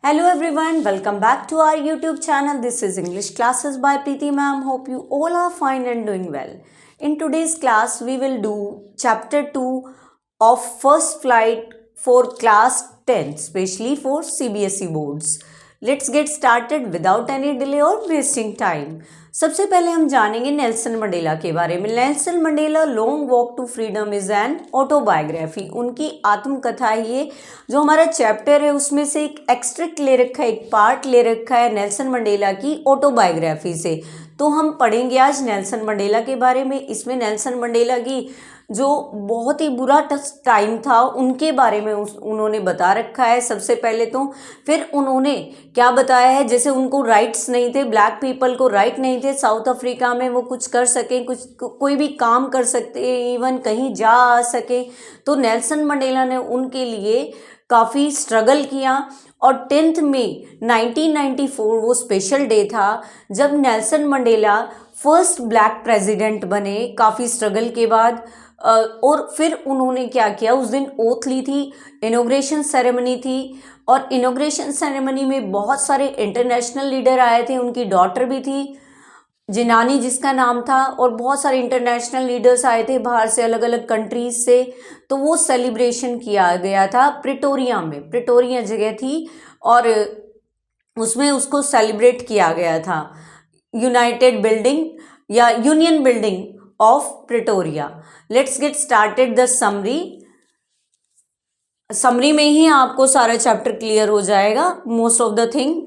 Hello everyone, welcome back to our YouTube channel. This is English Classes by Preeti ma'am. Hope you all are fine and doing well. In today's class, we will do chapter 2 of First Flight for class 10, especially for CBSE boards. Let's get started without any delay or wasting time. सबसे पहले हम जानेंगे Nelson Mandela के बारे में। Nelson Mandela Long Walk to Freedom is an autobiography, उनकी आत्मकथा है ये। जो हमारा चैप्टर है उसमें से एक एक्सट्रैक्ट ले रखा है, एक पार्ट ले रखा है नेल्सन मंडेला की ऑटोबायोग्राफी से। तो हम पढ़ेंगे आज नेल्सन मंडेला के बारे में। इसमें नेल्सन मंडेला की जो बहुत ही बुरा टाइम था उनके बारे में उन्होंने बता रखा है सबसे पहले तो। फिर उन्होंने क्या बताया है, जैसे उनको राइट्स नहीं थे, ब्लैक पीपल को राइट नहीं थे साउथ अफ्रीका में, वो कुछ कर सकें, कुछ कोई भी काम कर सकते, इवन कहीं जा आ सके। तो नेल्सन मंडेला ने उनके लिए काफ़ी स्ट्रगल किया। और 10 मई 1994 वो स्पेशल डे था जब Nelson Mandela first black president बने काफ़ी स्ट्रगल के बाद। और फिर उन्होंने क्या किया, उस दिन ओथ ली थी, इनॉग्रेशन सेरेमनी थी। और इनॉग्रेशन सेरेमनी में बहुत सारे इंटरनेशनल लीडर आए थे, उनकी डॉटर भी थी जिनानी जिसका नाम था, और बहुत सारे इंटरनेशनल लीडर्स आए थे बाहर से, अलग अलग कंट्रीज से। तो वो सेलिब्रेशन किया गया था प्रिटोरिया में, प्रिटोरिया जगह थी और उसमें उसको सेलिब्रेट किया गया था, यूनाइटेड बिल्डिंग या union building of Pretoria. Let's get started the summary में ही आपको सारा चैप्टर क्लियर हो जाएगा, most of the thing.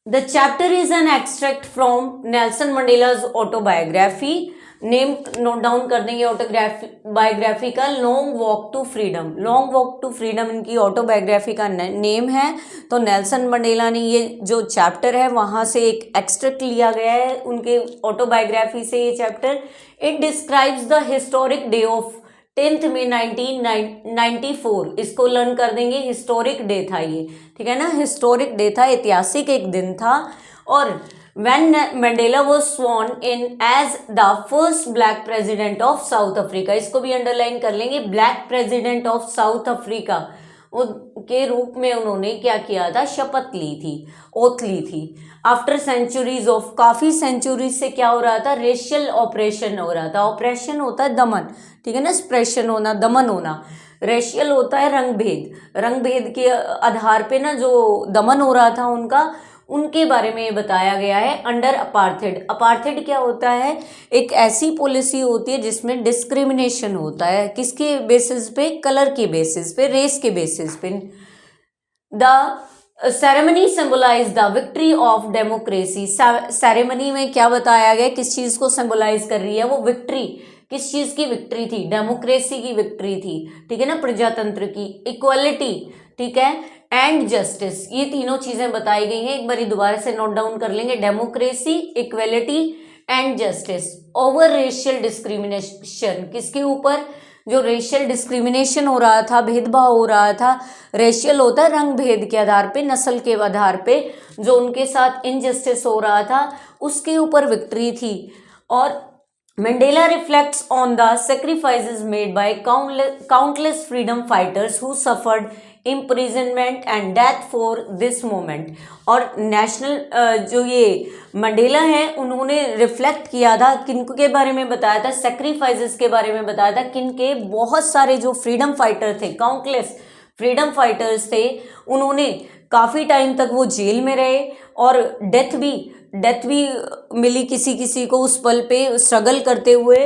The chapter is an extract from Nelson Mandela's autobiography. Name note down कर देंगे बायोग्राफी का, Long Walk to Freedom. Long Walk to Freedom इनकी ऑटोबायोग्राफी का नेम है। तो नेल्सन मंडेला ने ये जो चैप्टर है वहाँ से एक एक्सट्रैक्ट लिया गया है उनके ऑटोबायोग्राफी से ये chapter. It describes the historic day of 10 मई 1994। इसको लर्न कर देंगे, हिस्टोरिक डे था ये, ठीक है ना, हिस्टोरिक डे था, ऐतिहासिक एक दिन था। और when Mandela was sworn in as the first black president of South Africa, इसको भी अंडरलाइन कर लेंगे, black president of south Africa के रूप में उन्होंने क्या किया था, शपथ ली थी, ओथ ली थी। आफ्टर सेंचुरीज ऑफ, काफ़ी सेंचुरीज से क्या हो रहा था, रेशियल ऑपरेशन हो रहा था। ऑपरेशन होता है दमन, ठीक है ना, स्प्रेशन होना, दमन होना। रेशियल होता है रंग भेद, रंग भेद के आधार पे ना जो दमन हो रहा था उनका, उनके बारे में बताया गया है अंडर अपार्थेड। अपार्थेड क्या होता है, एक ऐसी पॉलिसी होती है जिसमें डिस्क्रिमिनेशन होता है, किसके बेसिस पे, कलर के बेसिस पे, रेस के बेसिस पे। The ceremony symbolize the victory of democracy. Ceremony में क्या बताया गया, किस चीज़ को सिंबलाइज कर रही है वो, विक्ट्री। किस चीज़ की विक्ट्री थी, डेमोक्रेसी की विक्ट्री थी, ठीक है ना, प्रजातंत्र की। इक्वलिटी, ठीक है, एंड जस्टिस, ये तीनों चीजें बताई गई हैं। एक बार दोबारा से नोट डाउन कर लेंगे, democracy, equality and justice over racial discrimination. किसके ऊपर, जो रेशियल डिस्क्रिमिनेशन हो रहा था, भेदभाव हो रहा था। रेशियल होता है रंग भेद के आधार पे, नस्ल के आधार पे जो उनके साथ इनजस्टिस हो रहा था, उसके ऊपर विक्ट्री थी। और Mandela reflects on the sacrifices made by countless freedom fighters who suffered imprisonment and death for this moment। और नेशनल जो ये मंडेला है उन्होंने रिफ्लेक्ट किया था, किन के बारे में बताया था, सेक्रीफाइसेस के बारे में बताया था, किन के, बहुत सारे जो फ्रीडम फाइटर थे, काउंटलेस फ्रीडम फाइटर्स थे, उन्होंने काफ़ी टाइम तक वो जेल में रहे और डेथ भी मिली किसी किसी को उस पल पे स्ट्रगल करते हुए।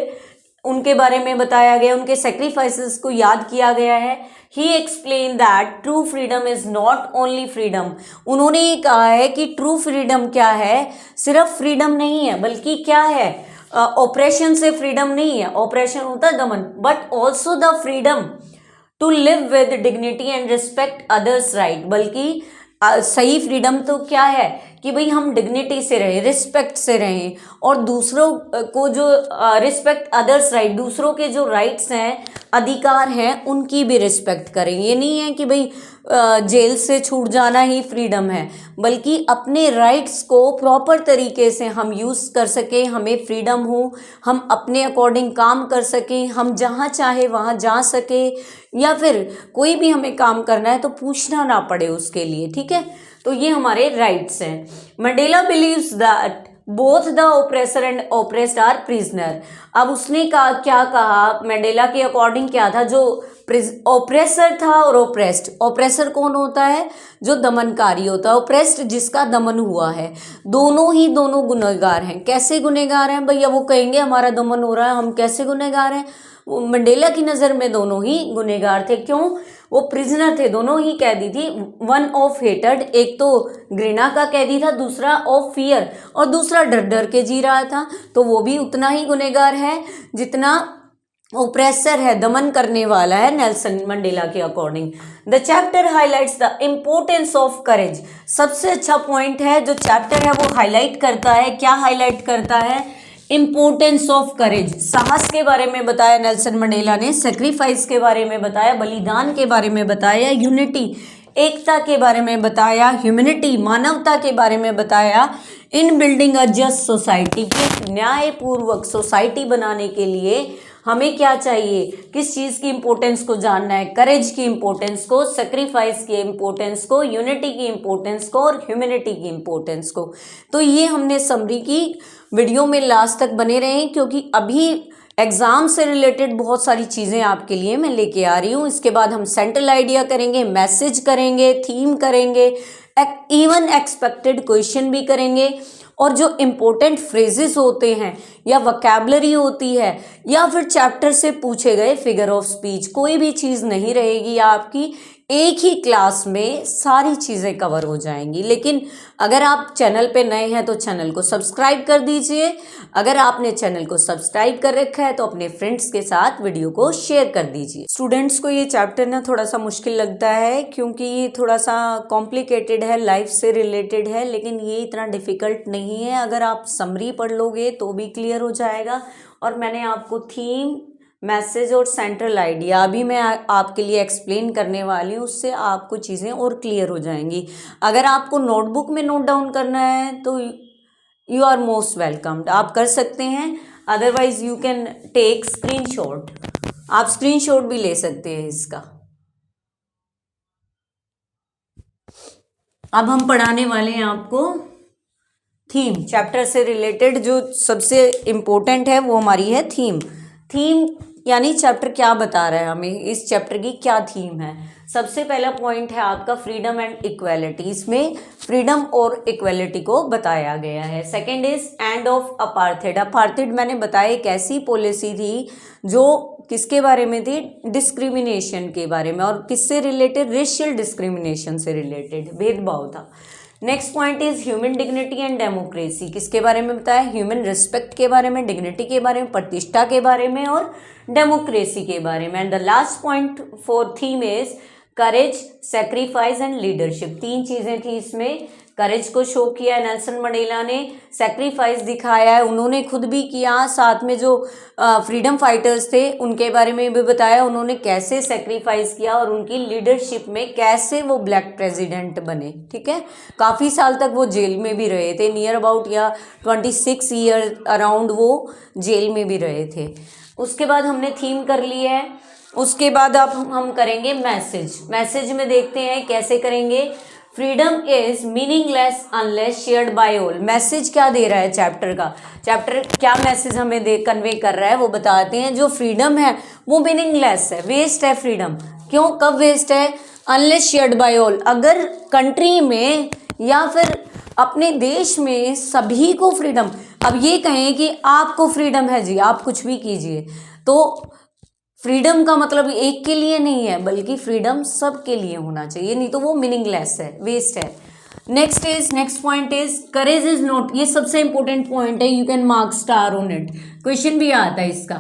उनके बारे में बताया गया, उनके सेक्रीफाइसेस को याद किया गया है। He explain that true freedom is not only freedom. उन्होंने ये कहा है कि ट्रू फ्रीडम क्या है, सिर्फ फ्रीडम नहीं है, बल्कि क्या है, ऑपरेशन से फ्रीडम नहीं है, ऑपरेशन होता है दमन, but also the freedom to live with dignity and respect others right. बल्कि सही फ्रीडम तो क्या है कि भाई हम डिग्निटी से रहें, रिस्पेक्ट से रहें, और दूसरों को जो रिस्पेक्ट अदर्स राइट, दूसरों के जो राइट्स हैं, अधिकार हैं, उनकी भी रिस्पेक्ट करें। ये नहीं है कि भाई जेल से छूट जाना ही फ्रीडम है, बल्कि अपने राइट्स को प्रॉपर तरीके से हम यूज़ कर सकें, हमें फ्रीडम हो, हम अपने अकॉर्डिंग काम कर सकें, हम जहाँ चाहे वहाँ जा सके, या फिर कोई भी हमें काम करना है तो पूछना ना पड़े उसके लिए, ठीक है। तो ये हमारे राइट्स हैं। Mandela believes that both the oppressor and oppressed are prisoner. अब उसने कहा, क्या कहा, मंडेला के अकॉर्डिंग क्या था, जो ओप्रेसर था और ओप्रेस्ड, ओप्रेसर कौन होता है, जो दमनकारी होता है, ओप्रेस्ड जिसका दमन हुआ है, दोनों गुनहगार हैं। कैसे गुनहगार हैं भैया, वो कहेंगे हमारा दमन हो रहा है, हम कैसे गुनहगार हैं। मंडेला की नज़र में दोनों ही गुनहगार थे। क्यों, वो प्रिजनर थे, दोनों ही कैदी थी। वन ऑफ हेटेड, एक तो घृणा का कैदी था, दूसरा ऑफ फियर, और दूसरा डर डर के जी रहा था, तो वो भी उतना ही गुनहगार है जितना ओप्रेसर है, दमन करने वाला है, नेल्सन मंडेला के according. The chapter highlights the importance of courage. सबसे अच्छा पॉइंट है जो चैप्टर है वो हाईलाइट करता है। क्या हाईलाइट करता है, इम्पोर्टेंस ऑफ करेज। साहस के बारे में बताया नेल्सन मंडेला ने, सेक्रीफाइस के बारे में बताया, बलिदान के बारे में बताया, यूनिटी एकता के बारे में बताया, ह्यूमैनिटी मानवता के बारे में बताया, इन बिल्डिंग अ जस्ट सोसाइटी, की न्यायपूर्वक सोसाइटी बनाने के लिए हमें क्या चाहिए, किस चीज़ की इंपॉर्टेंस को जानना है, करेज की इंपॉर्टेंस को, सेक्रीफाइस की इंपॉर्टेंस को, यूनिटी की इंपॉर्टेंस को और ह्यूमैनिटी की इंपॉर्टेंस को। तो ये हमने समरी की, वीडियो में लास्ट तक बने रहें क्योंकि अभी एग्ज़ाम से रिलेटेड बहुत सारी चीज़ें आपके लिए मैं लेके आ रही हूँ। इसके बाद हम सेंट्रल आइडिया करेंगे, मैसेज करेंगे, थीम करेंगे, इवन एक्सपेक्टेड क्वेश्चन भी करेंगे, और जो इम्पोर्टेंट फ्रेजेस होते हैं या वोकैबुलरी होती है या फिर चैप्टर से पूछे गए फिगर ऑफ स्पीच, कोई भी चीज़ नहीं रहेगी आपकी, एक ही क्लास में सारी चीज़ें कवर हो जाएंगी। लेकिन अगर आप चैनल पे नए हैं तो चैनल को सब्सक्राइब कर दीजिए। अगर आपने चैनल को सब्सक्राइब कर रखा है तो अपने फ्रेंड्स के साथ वीडियो को शेयर कर दीजिए। स्टूडेंट्स को ये चैप्टर ना थोड़ा सा मुश्किल लगता है क्योंकि ये थोड़ा सा कॉम्प्लिकेटेड है, लाइफ से रिलेटेड है, लेकिन ये इतना डिफ़िकल्ट नहीं है। अगर आप समरी पढ़ लोगे तो भी क्लियर हो जाएगा। और मैंने आपको थीम, मैसेज और सेंट्रल आइडिया अभी मैं आपके लिए एक्सप्लेन करने वाली हूँ, उससे आपको चीज़ें और क्लियर हो जाएंगी। अगर आपको नोटबुक में नोट डाउन करना है तो यू आर मोस्ट वेलकम्ड, आप कर सकते हैं। Otherwise you can take screenshot, आप स्क्रीनशॉट भी ले सकते हैं इसका। अब हम पढ़ाने वाले हैं आपको थीम, चैप्टर से रिलेटेड जो सबसे इम्पोर्टेंट है वो हमारी है थीम। थीम यानी चैप्टर क्या बता रहा है हमें, इस चैप्टर की क्या थीम है। सबसे पहला पॉइंट है आपका फ्रीडम एंड इक्वालिटी, इसमें फ्रीडम और इक्वालिटी को बताया गया है। Second is end of apartheid. Apartheid मैंने बताया एक ऐसी पॉलिसी थी जो किसके बारे में थी, डिस्क्रिमिनेशन के बारे में, और किससे रिलेटेड, रेशियल डिस्क्रिमिनेशन से रिलेटेड, भेदभाव था। Next point is human dignity and democracy, किसके बारे में बताया, ह्यूमन रिस्पेक्ट के बारे में, डिग्निटी के बारे में, प्रतिष्ठा के बारे में और डेमोक्रेसी के बारे में। And the last point for theme is courage, sacrifice and leadership. तीन चीज़ें थी इसमें, करेज को शो किया है नेल्सन मंडेला ने, सेक्रीफाइस दिखाया है उन्होंने खुद भी किया, साथ में जो फ्रीडम फाइटर्स थे उनके बारे में भी बताया उन्होंने कैसे सेक्रीफाइस किया, और उनकी लीडरशिप में कैसे वो ब्लैक प्रेसिडेंट बने। ठीक है, काफ़ी साल तक वो जेल में भी रहे थे, नियर अबाउट या 26 ईयर अराउंड वो जेल में भी रहे थे। उसके बाद हमने थीम कर ली है। उसके बाद अब हम करेंगे मैसेज। मैसेज में देखते हैं कैसे करेंगे। Freedom is meaningless unless shared by all. Message क्या दे रहा है चैप्टर का, चैप्टर क्या मैसेज हमें कन्वे कर रहा है वो बताते हैं। जो फ्रीडम है वो मीनिंगलेस है, वेस्ट है फ्रीडम। क्यों, कब वेस्ट है, अनलेस शेयर्ड बाय ऑल। अगर कंट्री में या फिर अपने देश में सभी को फ्रीडम, अब ये कहें कि आपको फ्रीडम है जी, आप कुछ भी कीजिए, तो फ्रीडम का मतलब एक के लिए नहीं है बल्कि फ्रीडम सब के लिए होना चाहिए, नहीं तो वो मीनिंगलेस है, वेस्ट है। Next point is courage is not, ये सबसे इंपॉर्टेंट पॉइंट है, you can mark star on it, question भी आता है इसका।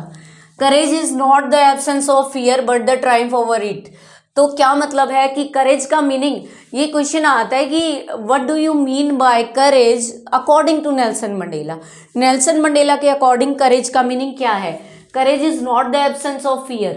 करेज is not the absence of fear but the Triumph over it. तो क्या मतलब है कि करेज का मीनिंग, ये क्वेश्चन आता है कि what do you mean by courage according to Nelson Mandela. Nelson Mandela के अकॉर्डिंग करेज का मीनिंग क्या है, courage is not the absence of fear,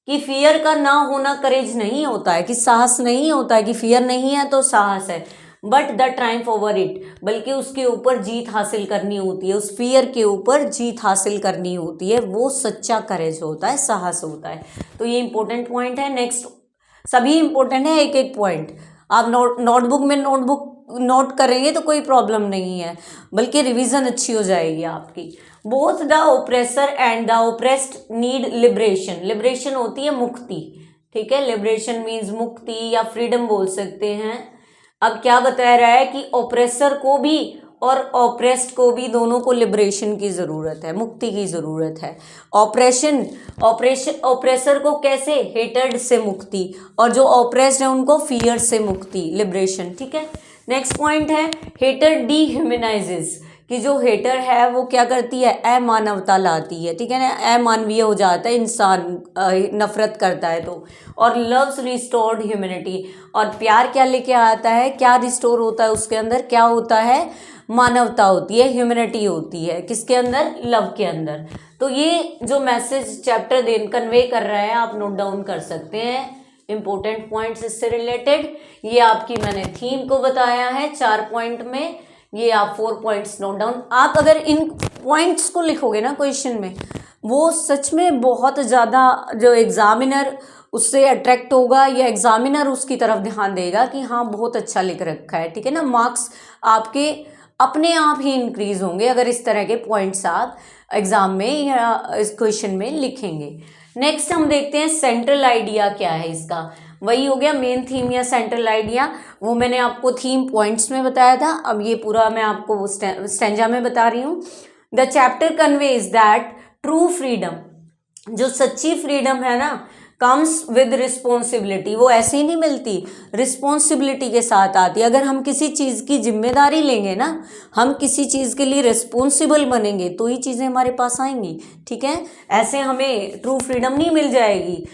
कि फियर का ना होना करेज नहीं होता है, कि साहस नहीं होता है, कि फियर नहीं है तो साहस है, but the Triumph over it, बल्कि उसके ऊपर जीत हासिल करनी होती है, उस फियर के ऊपर जीत हासिल करनी होती है, वो सच्चा करेज होता है, साहस होता है। तो ये इंपॉर्टेंट पॉइंट है। नेक्स्ट, सभी इंपॉर्टेंट है, एक एक पॉइंट आप नोटबुक में नोट करेंगे तो कोई प्रॉब्लम नहीं है, बल्कि रिवीजन अच्छी हो जाएगी आपकी। Both the oppressor and the oppressed need liberation, liberation होती है मुक्ति, ठीक है, लिबरेशन मीन्स मुक्ति या फ्रीडम बोल सकते हैं। अब क्या बता रहा है कि ओप्रेसर को भी और ऑप्रेस्ड को भी, दोनों को लिबरेशन की ज़रूरत है, मुक्ति की ज़रूरत है। ऑप्रेसर को कैसे, हेटर्ड से मुक्ति, और जो ऑप्रेस्ड है उनको फियर से मुक्ति, लिबरेशन, ठीक है। नेक्स्ट पॉइंट है हेटर डीह्यूमनाइजेस, कि जो हेटर है वो क्या करती है, अमानवता लाती है, ठीक है ना, अमानवीय हो जाता है इंसान, नफरत करता है तो। और लव्स रिस्टोर्ड ह्यूमैनिटी, और प्यार क्या लेके आता है, क्या रिस्टोर होता है उसके अंदर, क्या होता है, मानवता होती है, ह्यूमैनिटी होती है, किसके अंदर, लव के अंदर। तो ये जो मैसेज चैप्टर कन्वे कर रहा है आप नोट डाउन कर सकते हैं, इंपॉर्टेंट पॉइंट्स इससे रिलेटेड। ये आपकी मैंने थीम को बताया है 4 पॉइंट में, ये आप 4 पॉइंट्स नोट डाउन। आप अगर इन पॉइंट्स को लिखोगे ना क्वेश्चन में, वो सच में बहुत ज़्यादा जो एग्जामिनर उससे अट्रैक्ट होगा, या एग्जामिनर उसकी तरफ ध्यान देगा कि हाँ बहुत अच्छा लिख रखा है, ठीक है ना। मार्क्स आपके अपने आप ही इंक्रीज होंगे अगर इस तरह के पॉइंट्स आप एग्जाम में या इस क्वेश्चन में लिखेंगे। नेक्स्ट हम देखते हैं सेंट्रल आइडिया क्या है इसका। वही हो गया मेन थीम या सेंट्रल आइडिया, वो मैंने आपको थीम पॉइंट्स में बताया था, अब ये पूरा मैं आपको स्टैंजा में बता रही हूँ। The chapter conveys that true freedom, जो सच्ची फ्रीडम है ना, कम्स विद रिस्पॉन्सिबिलिटी, वो ऐसे ही नहीं मिलती, रिस्पॉन्सिबिलिटी के साथ आती है। अगर हम किसी चीज़ की जिम्मेदारी लेंगे ना, हम किसी चीज़ के लिए रिस्पॉन्सिबल बनेंगे तो ही चीज़ें हमारे पास आएंगी, ठीक है। ऐसे हमें ट्रू फ्रीडम नहीं मिल जाएगी।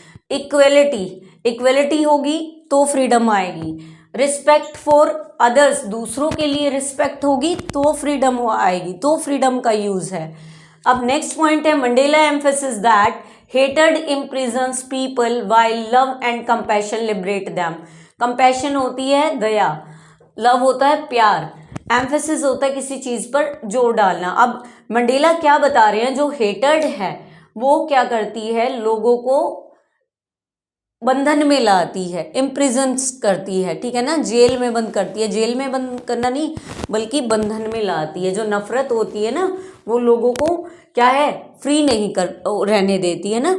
इक्वलिटी होगी तो फ्रीडम आएगी। रिस्पेक्ट फॉर अदर्स, दूसरों के लिए रिस्पेक्ट होगी तो फ्रीडम आएगी, तो फ्रीडम का यूज़ है। अब नेक्स्ट पॉइंट है Mandela emphasis that hated imprisons people while love and compassion liberate them. Compassion होती है दया, लव होता है प्यार, एम्फेसिस होता है किसी चीज़ पर जोर डालना। अब मंडेला क्या बता रहे हैं, जो हेटेड है वो क्या करती है, लोगों को बंधन में लाती है, इम्प्रिजन्स करती है, ठीक है ना, जेल में बंद करती है। जेल में बंद करना नहीं बल्कि बंधन में लाती है। जो नफरत होती है ना वो लोगों को क्या है, फ्री नहीं कर रहने देती है ना,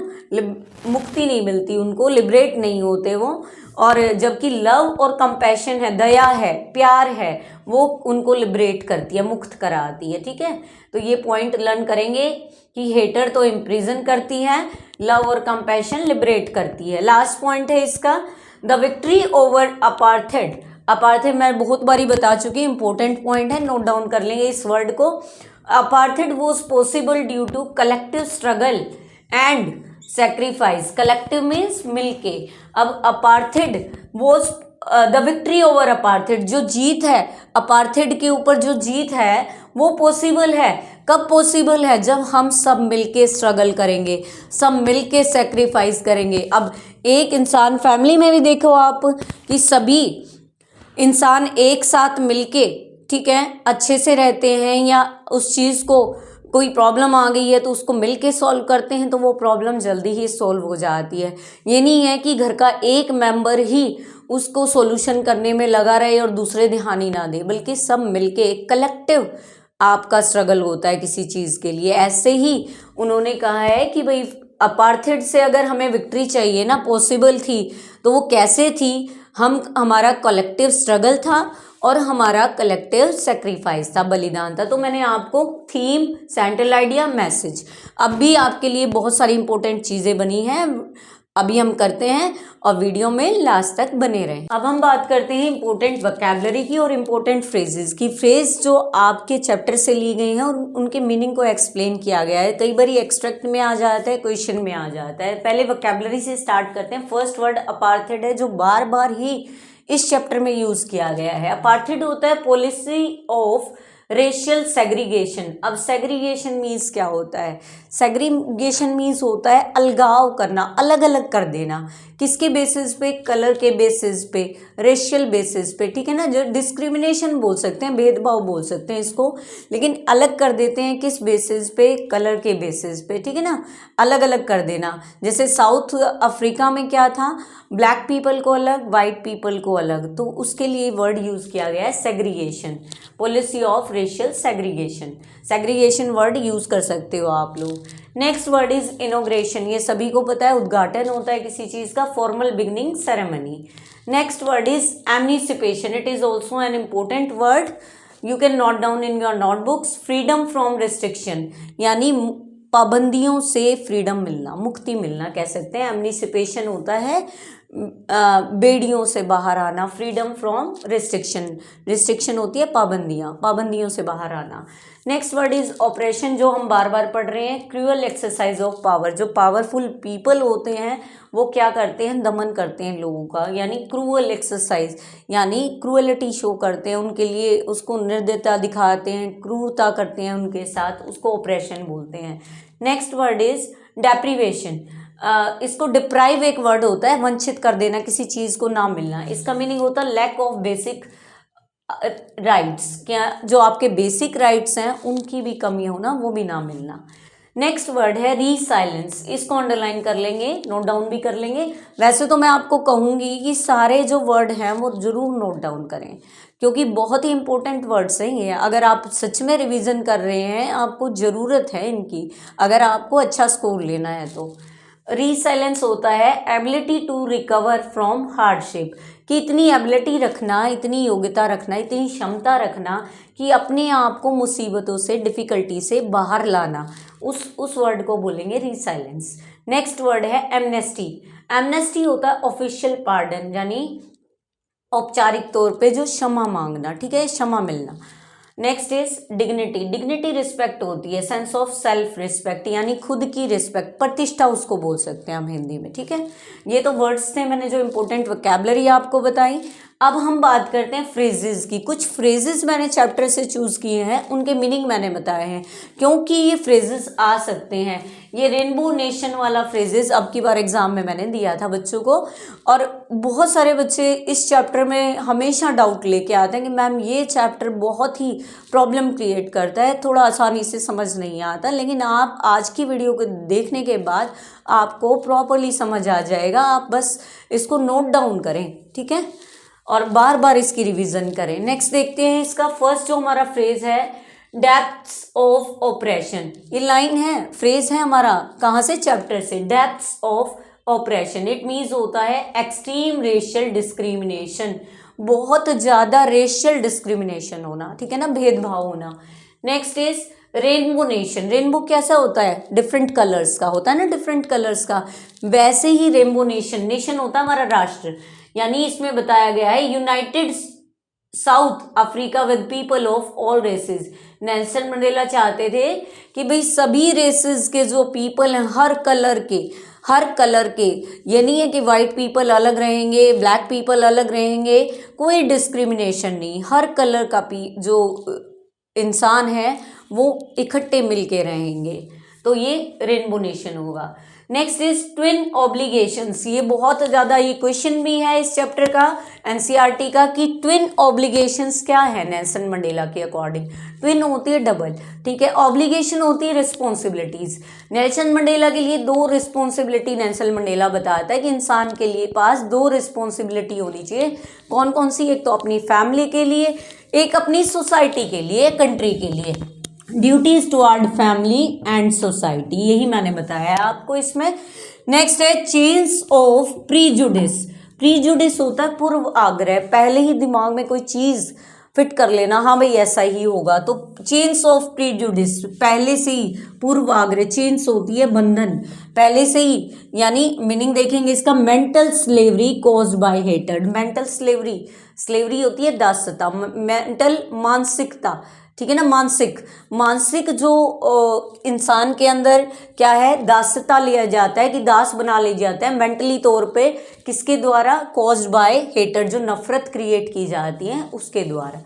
मुक्ति नहीं मिलती उनको, लिबरेट नहीं होते वो। और जबकि लव और कंपैशन है, दया है, प्यार है, वो उनको लिबरेट करती है, मुक्त कराती है, ठीक है। तो ये पॉइंट लर्न करेंगे कि हेटर तो इम्प्रिजन करती है, लव और कंपैशन लिबरेट करती है। लास्ट पॉइंट है इसका, the victory over apartheid. Apartheid मैं बहुत बारी बता चुकी, इंपॉर्टेंट पॉइंट है, नोट डाउन कर लेंगे इस वर्ड को। Apartheid was possible due to collective struggle and sacrifice. Collective means मिलके। अब apartheid was the victory over apartheid, जो जीत है अपार्थेड के ऊपर, जो जीत है वो पॉसिबल है। कब पॉसिबल है, जब हम सब मिलके स्ट्रगल करेंगे, सब मिलके सेक्रीफाइस करेंगे। अब एक इंसान, फैमिली में भी देखो आप कि सभी इंसान एक साथ मिलके, ठीक है, अच्छे से रहते हैं, या उस चीज़ को कोई प्रॉब्लम आ गई है तो उसको मिलके सॉल्व करते हैं तो वो प्रॉब्लम जल्दी ही सॉल्व हो जाती है। ये नहीं है कि घर का एक मेंबर ही उसको सॉल्यूशन करने में लगा रहे और दूसरे ध्यान ही ना दे, बल्कि सब मिलके एक कलेक्टिव आपका स्ट्रगल होता है किसी चीज़ के लिए। ऐसे ही उन्होंने कहा है कि भाई अपार्थेड से अगर हमें विक्ट्री चाहिए ना, पॉसिबल थी, तो वो कैसे थी, हमारा कलेक्टिव स्ट्रगल था और हमारा कलेक्टिव सेक्रीफाइस था, बलिदान था। तो मैंने आपको थीम, सेंट्रल आइडिया, मैसेज, अब भी आपके लिए बहुत सारी इंपॉर्टेंट चीज़ें बनी हैं, अभी हम करते हैं और वीडियो में लास्ट तक बने रहें। अब हम बात करते हैं इंपॉर्टेंट वोकैबुलरी की और इंपॉर्टेंट फ्रेजेस की। फ्रेज जो आपके चैप्टर से ली गई हैं और उनके मीनिंग को एक्सप्लेन किया गया है। कई बार एक्सट्रैक्ट में आ जाता है, क्वेश्चन में आ जाता है। पहले वोकैबुलरी से स्टार्ट करते हैं। फर्स्ट वर्ड अपार्थेड है, जो बार बार ही इस चैप्टर में यूज किया गया है। अपार्थेड होता है पॉलिसी ऑफ रेशियल सेग्रीगेशन। अब सेग्रीगेशन मीन्स क्या होता है? सेग्रीगेशन मीन्स होता है अलगाव करना, अलग अलग कर देना। किसके बेसिस पे? कलर के बेसिस पे, रेशियल बेसिस पे, ठीक है ना। जो डिस्क्रिमिनेशन बोल सकते हैं, भेदभाव बोल सकते हैं इसको, लेकिन अलग कर देते हैं किस बेसिस पे? कलर के बेसिस पे, ठीक है ना, अलग अलग कर देना। जैसे साउथ अफ्रीका में क्या था? ब्लैक पीपल को अलग, वाइट पीपल को अलग, तो उसके लिए वर्ड यूज किया गया है segregation, policy of racial segregation. Segregation word use कर सकते हो आप लोग। Next word is inauguration. ये सभी को पता है, उद्घाटन होता है किसी चीज का, formal beginning ceremony. Next word is emancipation. It is also an important word, you can note down in your notebooks. Freedom from restriction, यानी पाबंदियों से फ्रीडम मिलना, मुक्ति मिलना कह सकते हैं। एमनिसिपेशन होता है बेड़ियों से बाहर आना, फ्रीडम फ्रॉम रिस्ट्रिक्शन, रिस्ट्रिक्शन होती है पाबंदियाँ, पाबंदियों से बाहर आना। नेक्स्ट वर्ड इज ऑपरेशन, जो हम बार बार पढ़ रहे हैं, क्रूअल एक्सरसाइज ऑफ पावर। जो पावरफुल पीपल होते हैं वो क्या करते हैं? दमन करते हैं लोगों का, यानी क्रूअल एक्सरसाइज, यानी क्रूअलिटी शो करते हैं उनके लिए, उसको निर्दयता दिखाते हैं, क्रूरता करते हैं उनके साथ, उसको ऑपरेशन बोलते हैं। Next word is deprivation. इसको डिप्राइव एक वर्ड होता है, वंचित कर देना, किसी चीज़ को ना मिलना। इसका मीनिंग होता है लैक ऑफ बेसिक राइट्स, क्या जो आपके बेसिक राइट्स हैं उनकी भी कमी हो ना, वो भी ना मिलना। नेक्स्ट वर्ड है रीसाइलेंस। इसको अंडरलाइन कर लेंगे, नोट डाउन भी कर लेंगे। वैसे तो मैं आपको कहूँगी कि सारे जो वर्ड हैं वो ज़रूर नोट डाउन करें, क्योंकि बहुत ही इंपॉर्टेंट वर्ड्स हैं ये। अगर आप सच में रिवीजन कर रहे हैं, आपको ज़रूरत है इनकी, अगर आपको अच्छा स्कोर लेना है तो। रीसाइलेंस होता है ability to recover from hardship, कि इतनी एबिलिटी रखना, इतनी योग्यता रखना, इतनी क्षमता रखना कि अपने आप को मुसीबतों से, डिफ़िकल्टी से बाहर लाना, उस वर्ड को बोलेंगे रीसाइलेंस। नेक्स्ट वर्ड है एमनेस्टी। एमनेस्टी होता है ऑफिशियल पार्डन, यानी औपचारिक तौर पे जो क्षमा मांगना, ठीक है, क्षमा मिलना। Next is dignity. Dignity respect होती है, सेंस ऑफ सेल्फ रिस्पेक्ट, यानी खुद की रिस्पेक्ट, प्रतिष्ठा उसको बोल सकते हैं हम हिंदी में, ठीक है। ये तो वर्ड्स थे, मैंने जो इंपॉर्टेंट वोकैबुलरी आपको बताई। अब हम बात करते हैं फ्रेजेस की। कुछ फ्रेजेस मैंने चैप्टर से चूज़ किए हैं, उनके मीनिंग मैंने बताए हैं, क्योंकि ये फ्रेजेस आ सकते हैं। ये रेनबो नेशन वाला फ्रेजेस अब की बार एग्जाम में मैंने दिया था बच्चों को, और बहुत सारे बच्चे इस चैप्टर में हमेशा डाउट लेके आते हैं कि मैम ये चैप्टर बहुत ही प्रॉब्लम क्रिएट करता है, थोड़ा आसानी से समझ नहीं आता। लेकिन आप आज की वीडियो को देखने के बाद आपको प्रॉपरली समझ आ जाएगा, आप बस इसको नोट डाउन करें, ठीक है, और बार बार इसकी रिवीजन करें। नेक्स्ट देखते हैं इसका फर्स्ट जो हमारा फ्रेज है, डेप्थ्स ऑफ ऑपरेशन। ये लाइन है, फ्रेज है हमारा, कहाँ से? चैप्टर से। Depths of operation, it means होता है एक्सट्रीम रेशियल डिस्क्रिमिनेशन, बहुत ज़्यादा रेशियल डिस्क्रिमिनेशन होना, ठीक है ना, भेदभाव होना। Next is rainbow nation. Rainbow कैसा होता है? डिफरेंट कलर्स का होता है ना, डिफरेंट कलर्स का, वैसे ही रेनबो नेशन, नेशन होता है हमारा राष्ट्र, यानी इसमें बताया गया है United South Africa with people of all races. Nelson Mandela चाहते थे कि भाई सभी रेसेस के जो पीपल हैं, हर कलर के, ये नहीं है कि वाइट पीपल अलग रहेंगे, ब्लैक पीपल अलग रहेंगे, कोई डिस्क्रिमिनेशन नहीं, हर कलर का जो इंसान है वो इकट्ठे मिलके रहेंगे, तो ये रेनबो नेशन होगा। Next is twin obligations. ये बहुत ज़्यादा, ये क्वेश्चन भी है इस चैप्टर का, एनसीईआरटी का, कि ट्विन ऑब्लिगेशंस क्या है नेल्सन मंडेला के अकॉर्डिंग। ट्विन होती है डबल, ठीक है, ऑब्लिगेशन होती है रिस्पॉन्सिबिलिटीज़। नेल्सन मंडेला के लिए 2 रिस्पॉन्सिबिलिटी नेल्सन मंडेला बताता है कि इंसान के लिए पास 2 रिस्पॉन्सिबिलिटी होनी चाहिए। कौन कौन सी? एक तो अपनी फैमिली के लिए, एक अपनी सोसाइटी के लिए, कंट्री के लिए। Duties toward family and society, यही मैंने बताया आपको इसमें। नेक्स्ट है चेन्स ऑफ प्रीजुडिस। प्रीजुडिस होता है पूर्व आग्रह, पहले ही दिमाग में कोई चीज़ फिट कर लेना, हाँ भाई ऐसा ही होगा, तो चेन्स ऑफ प्रीजुडिस, पहले से ही पूर्व आग्रह, चेन्स होती है बंधन, पहले से ही, यानी मीनिंग देखेंगे इसका, mental slavery caused by hatred. Mental slavery, slavery होती है दासता, मेंटल मानसिकता, ठीक है ना। मानसिक जो इंसान के अंदर क्या है, दासता लिया जाता है कि दास बना लिया जाता है मेंटली तौर पे, किसके द्वारा, कॉज्ड बाय हेटर, जो नफरत क्रिएट की जाती है उसके द्वारा।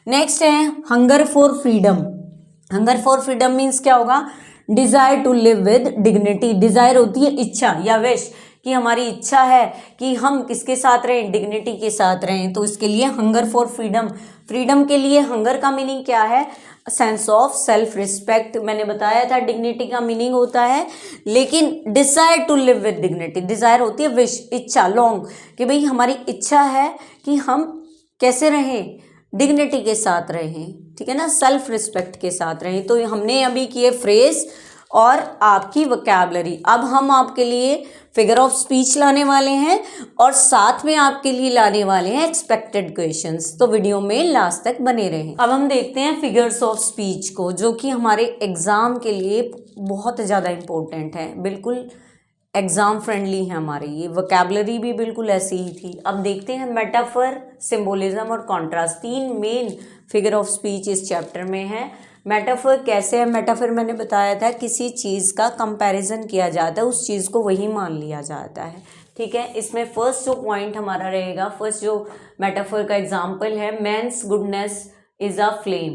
नेक्स्ट है hunger for freedom. Hunger for freedom means क्या होगा, desire to live with dignity. Desire होती है इच्छा या विश, कि हमारी इच्छा है कि हम किसके साथ रहें, डिग्निटी के साथ रहें, तो इसके लिए हंगर फॉर फ्रीडम। फ्रीडम के लिए हंगर का मीनिंग क्या है, सेंस ऑफ सेल्फ रिस्पेक्ट, मैंने बताया था डिग्निटी का मीनिंग होता है, लेकिन desire to live with dignity, desire होती है विश, इच्छा, लॉन्ग, कि भाई हमारी इच्छा है कि हम कैसे रहें, डिग्निटी के साथ रहें, ठीक है ना, सेल्फ रिस्पेक्ट के साथ रहें। तो हमने अभी किए फ्रेज और आपकी वोकैबुलरी। अब हम आपके लिए फिगर ऑफ स्पीच लाने वाले हैं और साथ में आपके लिए लाने वाले हैं एक्सपेक्टेड क्वेश्चंस, तो वीडियो में लास्ट तक बने रहें। अब हम देखते हैं फिगर्स ऑफ स्पीच को, जो कि हमारे एग्जाम के लिए बहुत ज़्यादा इम्पोर्टेंट है, बिल्कुल एग्जाम फ्रेंडली है हमारे ये। वोकैबुलरी भी बिल्कुल ऐसी ही थी। अब देखते हैं मेटाफर, सिंबोलिज्म और कॉन्ट्रास्ट, तीन मेन फिगर ऑफ स्पीच इस चैप्टर में है। मेटाफर कैसे है, मेटाफर मैंने बताया था, किसी चीज़ का कंपैरिजन किया जाता है, उस चीज़ को वही मान लिया जाता है, ठीक है। इसमें फर्स्ट जो पॉइंट हमारा रहेगा, फर्स्ट जो मेटाफर का एग्जाम्पल है, man's goodness is a flame,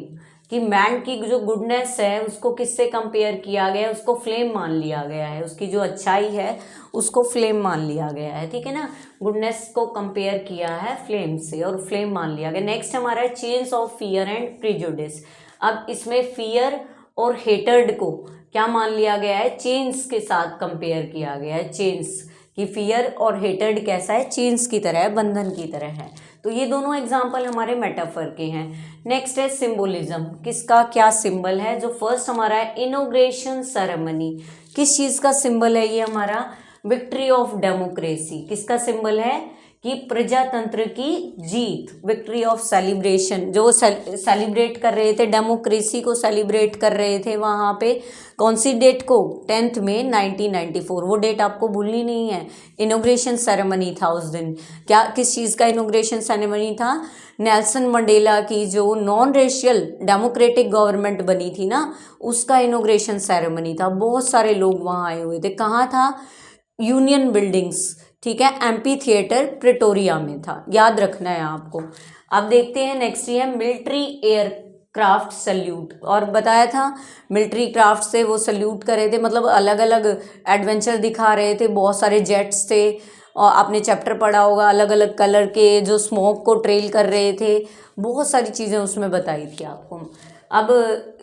कि मैन की जो गुडनेस है उसको किससे कंपेयर किया गया है, उसको फ्लेम मान लिया गया है, उसकी जो अच्छाई है उसको फ्लेम मान लिया गया है, ठीक है ना। गुडनेस को कंपेयर किया है फ्लेम से और फ्लेम मान लिया गया। नेक्स्ट हमारा है chains of fear and prejudice. अब इसमें फियर और हेटर्ड को क्या मान लिया गया है, चेन्स के साथ कंपेयर किया गया है, चेन्स कि फियर और हेटर्ड कैसा है, चेन्स की तरह है, बंधन की तरह है। तो ये दोनों एग्जाम्पल हमारे मेटाफर के हैं। नेक्स्ट है सिंबोलिज्म, किसका क्या सिंबल है, जो फर्स्ट हमारा है इनॉग्रेशन सेरेमनी, किस चीज़ का सिंबल है ये हमारा, विक्ट्री ऑफ डेमोक्रेसी, किसका सिंबल है कि प्रजातंत्र की जीत, विक्ट्री ऑफ सेलिब्रेशन, जो सेलिब्रेट कर रहे थे, डेमोक्रेसी को सेलिब्रेट कर रहे थे वहाँ पे, कौन सी डेट को, 10 मई 1994, वो डेट आपको भूलनी नहीं है। इनॉग्रेशन सेरेमनी था उस दिन, क्या किस चीज़ का इनॉग्रेशन सेरेमनी था, नेल्सन मंडेला की जो नॉन रेशियल डेमोक्रेटिक गवर्नमेंट बनी थी ना, उसका इनॉग्रेशन सेरेमनी था। बहुत सारे लोग वहाँ आए हुए थे, कहाँ था, यूनियन बिल्डिंग्स, ठीक है, एम्पी थिएटर प्रिटोरिया में था, याद रखना है आपको। अब देखते हैं नेक्स्ट ये है मिलिट्री एयरक्राफ्ट सल्यूट, और बताया था मिलिट्री क्राफ्ट से वो सल्यूट कर रहे थे, मतलब अलग अलग एडवेंचर दिखा रहे थे, बहुत सारे जेट्स थे, और आपने चैप्टर पढ़ा होगा, अलग अलग कलर के जो स्मोक को ट्रेल कर रहे थे, बहुत सारी चीज़ें उसमें बताई थी आपको। अब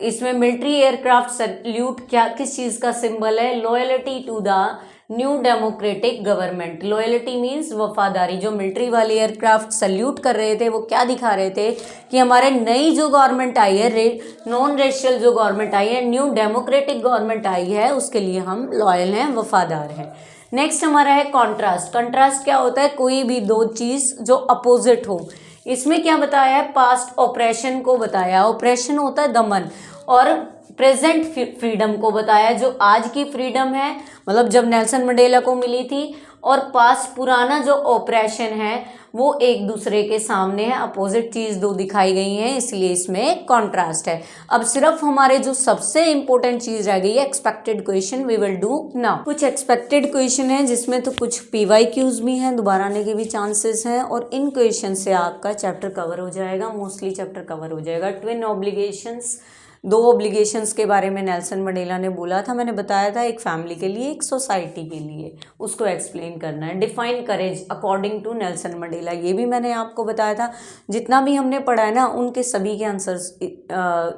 इसमें मिलिट्री एयरक्राफ्ट सल्यूट क्या किस चीज़ का सिंबल है, loyalty to the new democratic government, loyalty means वफादारी। जो मिलिट्री वाले एयरक्राफ्ट सल्यूट कर रहे थे वो क्या दिखा रहे थे कि हमारे नई जो गवर्नमेंट आई है, नॉन रेशियल जो गवर्नमेंट आई है, न्यू डेमोक्रेटिक गवर्नमेंट आई है, उसके लिए हम लॉयल हैं, वफादार हैं। नेक्स्ट हमारा है कॉन्ट्रास्ट। कॉन्ट्रास्ट क्या होता है, कोई भी दो चीज़ जो अपोजिट हो। इसमें क्या बताया है, पास्ट ऑपरेशन को बताया, ऑपरेशन होता है दमन, और प्रेजेंट फ्रीडम को बताया, जो आज की फ्रीडम है, मतलब जब नेल्सन मंडेला को मिली थी, और पास्ट पुराना जो ऑपरेशन है वो एक दूसरे के सामने है, अपोजिट चीज़ दो दिखाई गई हैं, इसलिए इसमें कॉन्ट्रास्ट है। अब सिर्फ हमारे जो सबसे इंपॉर्टेंट चीज़ रह गई है, expected question we will do now. कुछ एक्सपेक्टेड क्वेश्चन है जिसमें तो कुछ PYQs भी हैं, दोबारा आने के भी चांसेस हैं, और इन क्वेश्चन से आपका चैप्टर कवर हो जाएगा, मोस्टली चैप्टर कवर हो जाएगा। ट्विन ऑब्लिगेशंस, दो ऑब्लिगेशंस के बारे में नेल्सन मंडेला ने बोला था, मैंने बताया था, एक फैमिली के लिए, एक सोसाइटी के लिए, उसको एक्सप्लेन करना है। Define courage according to Nelson Mandela, ये भी मैंने आपको बताया था। जितना भी हमने पढ़ा है ना, उनके सभी के आंसर्स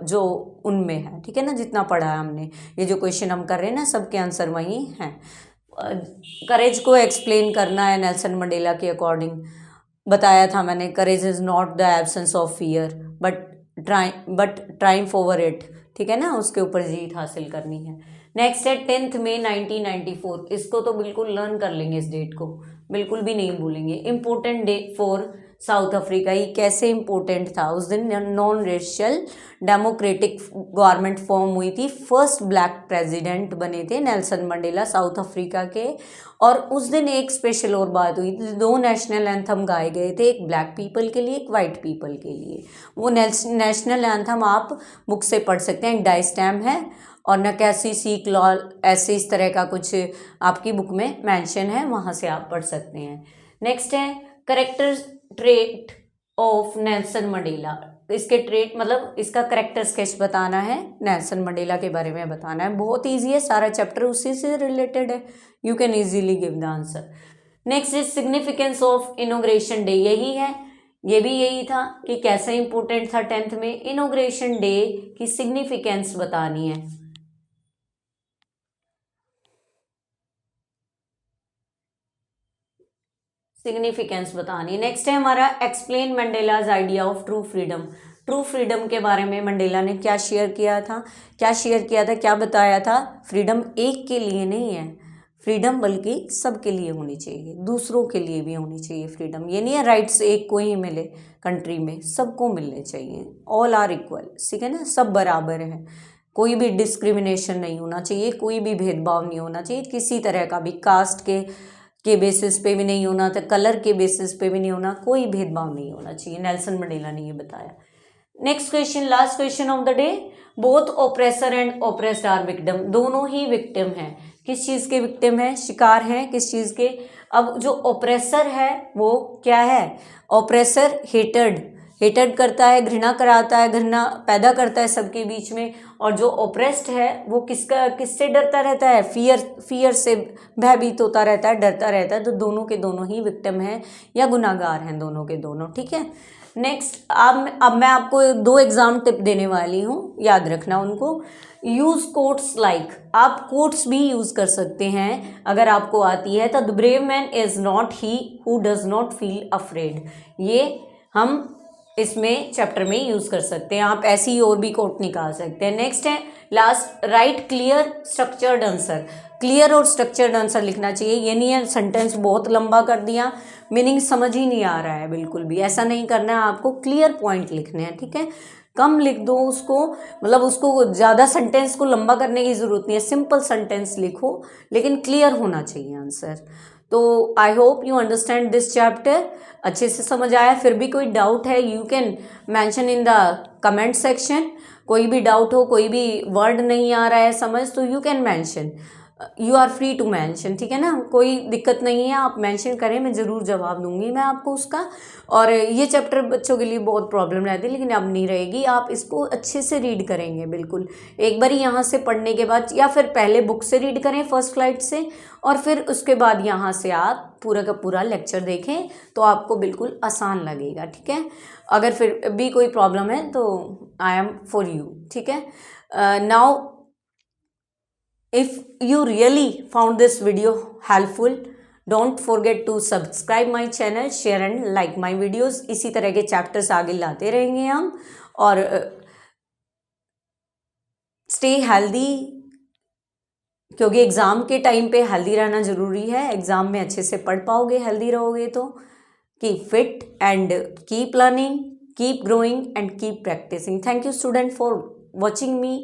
जो उनमें है, ठीक है ना, जितना पढ़ा है हमने, ये जो क्वेश्चन हम कर रहे हैं ना, सबके आंसर वही हैं। करेज को एक्सप्लेन करना है नेल्सन मंडेला के अकॉर्डिंग, बताया था मैंने, करेज is not the absence of fear but triumph over it, ठीक है ना, उसके ऊपर जीत हासिल करनी है। नेक्स्ट है 10 मई 1994, इसको तो बिल्कुल लर्न कर लेंगे, इस डेट को बिल्कुल भी नहीं भूलेंगे। Important day for south Africa, ये कैसे इम्पोर्टेंट था उस दिन? Non racial democratic government form हुई थी, फर्स्ट ब्लैक प्रेसिडेंट बने थे नेल्सन मंडेला साउथ अफ्रीका के। और उस दिन एक स्पेशल और बात हुई थी, 2 नेशनल एंथम गाए गए थे, एक ब्लैक पीपल के लिए, एक वाइट पीपल के लिए। वो नेशनल एंथम आप बुक से पढ़ सकते हैं, एक डाइस्टैम है और नक्काशी सीख लॉल, ऐसे इस तरह का कुछ आपकी बुक में मेंशन है, वहाँ से आप पढ़ सकते हैं। नेक्स्ट है character trait of Nelson Mandela. इसके ट्रेट मतलब इसका करेक्टर स्केच बताना है, नेल्सन मंडेला के बारे में बताना है। बहुत ईजी है, सारा चैप्टर उसी से रिलेटेड है, you can easily give the answer. Next is significance of inauguration day, यही है, ये भी यही था कि कैसे इंपॉर्टेंट था 10th में। इनॉग्रेशन डे की सिग्निफिकेंस बतानी है। सिग्निफिकेंस बतानी। नेक्स्ट है हमारा explain Mandela's idea of true freedom. True freedom के बारे में मंडेला ने क्या शेयर किया था, क्या बताया था? फ्रीडम एक के लिए नहीं है फ्रीडम, बल्कि सबके लिए होनी चाहिए, दूसरों के लिए भी होनी चाहिए फ्रीडम। ये नहीं है राइट्स एक को ही मिले कंट्री में, सबको मिलने चाहिए, ऑल आर इक्वल, ठीक है ना, सब बराबर हैं, कोई भी डिस्क्रिमिनेशन नहीं होना चाहिए, कोई भी भेदभाव नहीं होना चाहिए किसी तरह का भी, कास्ट के बेसिस पे भी नहीं होना, तो कलर के बेसिस पे भी नहीं होना, कोई भेदभाव नहीं होना चाहिए। नेल्सन मंडेला ने ये बताया। Next question, last question of the day, both oppressor and oppressed are victim, दोनों ही विक्टिम हैं। किस चीज़ के विक्टिम है? शिकार हैं किस चीज़ के? अब जो ओप्रेसर है वो क्या है? ओप्रेसर हेटेड करता है, घृणा कराता है, घृणा पैदा करता है सबके बीच में। और जो ओप्रेस्ड है वो किससे डरता रहता है? फियर से भयभीत होता रहता है, डरता रहता है। तो दोनों के दोनों ही विक्टिम हैं या गुनाहगार हैं, दोनों के दोनों, ठीक है। नेक्स्ट, अब मैं आपको 2 एग्जाम टिप देने वाली हूँ, याद रखना उनको। यूज़ कोट्स लाइक, आप कोट्स भी यूज़ कर सकते हैं अगर आपको आती है। तो the brave man is not he who does not feel afraid, ये हम इसमें चैप्टर में यूज़ कर सकते हैं। आप ऐसी और भी कोट निकाल सकते हैं। नेक्स्ट है last, right clear structured answer, clear और स्ट्रक्चर्ड आंसर लिखना चाहिए। ये नहीं है सेंटेंस बहुत लंबा कर दिया, मीनिंग समझ ही नहीं आ रहा है, बिल्कुल भी ऐसा नहीं करना है, आपको क्लियर पॉइंट लिखने हैं, ठीक है। कम लिख दो उसको, मतलब उसको ज़्यादा सेंटेंस को लंबा करने की ज़रूरत नहीं है, सिंपल सेंटेंस लिखो, लेकिन क्लियर होना चाहिए आंसर। तो I hope you understand this chapter, अच्छे से समझ आया। फिर भी कोई डाउट है you can mention in the comment section, कोई भी डाउट हो, कोई भी वर्ड नहीं आ रहा है समझ, तो you can mention, you are free to mention, ठीक है ना, कोई दिक्कत नहीं है, आप मेंशन करें, मैं ज़रूर जवाब दूंगी मैं आपको उसका। और ये चैप्टर बच्चों के लिए बहुत प्रॉब्लम रहती है, लेकिन अब नहीं रहेगी, आप इसको अच्छे से रीड करेंगे बिल्कुल। एक बार यहाँ से पढ़ने के बाद, या फिर पहले बुक से रीड करें फर्स्ट फ्लाइट से, और फिर उसके बाद यहाँ से आप पूरा का पूरा लेक्चर देखें, तो आपको बिल्कुल आसान लगेगा, ठीक है। अगर फिर भी कोई प्रॉब्लम है तो आई एम फॉर यू, ठीक है। Now if you really found this video helpful, don't forget to subscribe my channel, share and like my videos। इसी तरह के चैप्टर्स आगे लाते रहेंगे हम, और स्टे हेल्दी, क्योंकि एग्ज़ाम के टाइम पे हेल्दी रहना ज़रूरी है, एग्ज़ाम में अच्छे से पढ़ पाओगे हेल्दी रहोगे तो। Keep fit and keep learning, keep growing and keep practicing. Thank you student for watching me.